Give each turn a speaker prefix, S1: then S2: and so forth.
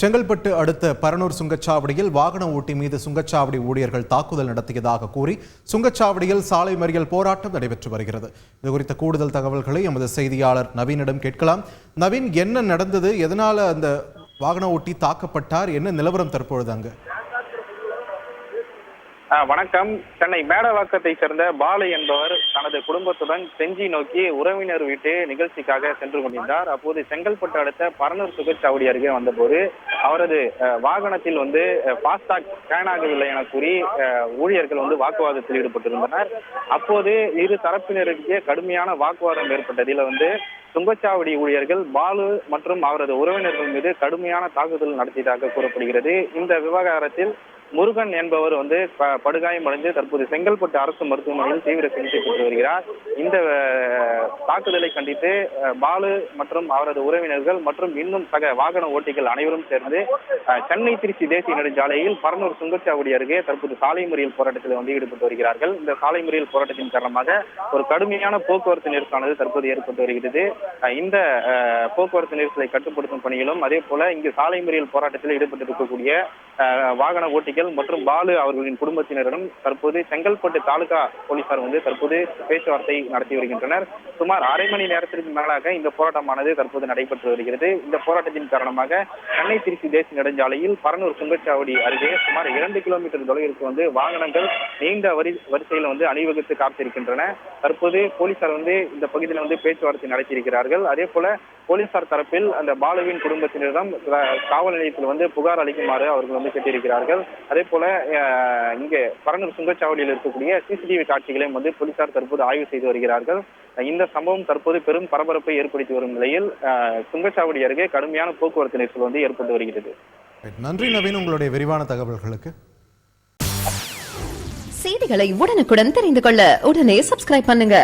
S1: செங்கல்பட்டு அடுத்த பரனூர் சுங்கச்சாவடியில் வாகன ஓட்டி மீது சுங்கச்சாவடி ஊழியர்கள் தாக்குதல் நடத்தியதாக கூறி சுங்கச்சாவடியில் சாலை மறியல் போராட்டம் நடைபெற்று வருகிறது. இதுகுறித்த கூடுதல் தகவல்களை எமது செய்தியாளர் நவீனிடம் கேட்கலாம். நவீன், என்ன நடந்தது? எதனால அந்த வாகன ஓட்டி தாக்கப்பட்டார்? என்ன நிலவரம் தற்பொழுது அங்கு?
S2: வணக்கம். சென்னை மேடவாக்கத்தை சேர்ந்த பாலு என்பவர் தனது குடும்பத்துடன் செஞ்சி நோக்கி உறவினர் வீட்டு நிகழ்ச்சிக்காக சென்று கொண்டிருந்தார். அப்போது செங்கல்பட்டு அடுத்த பரனூர் சுங்கச்சாவடி அருகே வந்தபோது அவரது வாகனத்தில் பாஸ்டாக் ஸ்கேன் ஆகவில்லை என கூறி ஊழியர்கள் வாக்குவாதத்தில் ஈடுபட்டிருந்தனர். அப்போது இரு தரப்பினருக்கு கடுமையான வாக்குவாதம் ஏற்பட்டதில் சுங்கச்சாவடி ஊழியர்கள் பாலு மற்றும் அவரது உறவினர்கள் மீது கடுமையான தாக்குதல் நடத்தியதாக கூறப்படுகிறது. இந்த விவகாரத்தில் முருகன் என்பவர் படுகாயமடைந்து தற்போது செங்கல்பட்டு அரசு மருத்துவமனையில் தீவிர சிகிச்சை பெற்று வருகிறார். இந்த தாக்குதலை கண்டித்து பாலு மற்றும் அவரது உறவினர்கள் மற்றும் இன்னும் சக வாகன ஓட்டிகள் அனைவரும் சேர்ந்து சென்னை திருச்சி தேசிய நெடுஞ்சாலையில் பரனூர் சுங்கச்சாவடி அருகே தற்போது சாலை மறியல் போராட்டத்தில் ஈடுபட்டு வருகிறார்கள். இந்த சாலை மறியல் போராட்டத்தின் காரணமாக ஒரு கடுமையான போக்குவரத்து நெரிசலானது தற்போது ஏற்பட்டு வருகிறது. இந்த போக்குவரத்து நெரிசலை கட்டுப்படுத்தும் பணியிலும் அதே போல இங்கு சாலை மறியல் போராட்டத்தில் ஈடுபட்டிருக்கக்கூடிய வாகன ஓட்டிகள் மற்றும் பாலு அவர்களின் குடும்பத்தினரிடம் தற்போது செங்கல்பட்டு தாலுகா போலீசார் தற்போது பேச்சுவார்த்தை நடத்தி வருகின்றனர். சுமார் அரை மணி நேரத்திற்கு மேலாக இந்த போராட்டமானது தற்போது நடைபெற்று வருகிறது. இந்த போராட்டத்தின் காரணமாக சென்னை திருச்சி தேசிய நெடுஞ்சாலையில் பரனூர் சுங்கச்சாவடி அருகே சுமார் 2 கிலோமீட்டர் தொலைவிற்கு வாகனங்கள் நீண்ட வரிசையில் அணிவகுத்து காத்திருக்கின்றன. தற்போது போலீசார் இந்த பகுதியில் பேச்சுவார்த்தை நடத்தியிருக்கிறார்கள். அதே போல போலீசார் தரப்பில் அந்த பாலுவின் குடும்பத்தினரிடம் காவல் நிலையத்தில் புகார் அளிக்குமாறு அவர்கள் கேட்டிருக்கிறார்கள். அதே போல இங்கே பரனூர் சுங்கச்சாவடியில் இருக்கக்கூடிய சிசிடிவி காட்சிகளையும் போலீசார் தற்போது ஆய்வு செய்து வருகிறார்கள். இந்த சம்பவம் தற்போது பெரும் பரபரப்பை ஏற்படுத்தி வரும் நிலையில் சுங்கச்சாவடி அருகே கடுமையான போக்குவரத்து நெரிசல் ஏற்பட்டு வருகிறது.
S1: நன்றி நவீன், உங்களுடைய விரிவான தகவல்களுக்கு.
S3: செய்திகளை உடனுக்குடன் தெரிந்து கொள்ள உடனே சப்ஸ்கிரைப் பண்ணுங்க.